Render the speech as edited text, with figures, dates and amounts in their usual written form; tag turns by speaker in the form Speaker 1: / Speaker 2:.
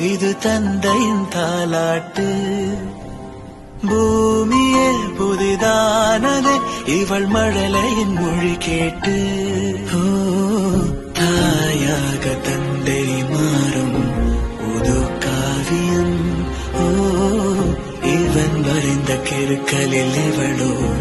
Speaker 1: இது தந்தையின் தாலாட்டு. பூமியே புதிதானது இவள் மழலையின் மொழி கேட்டு. ஓ தாயாக தந்தை மாறும் புது காவியம். ஓ இவன் வரைந்த கிருக்கலில் இவளோ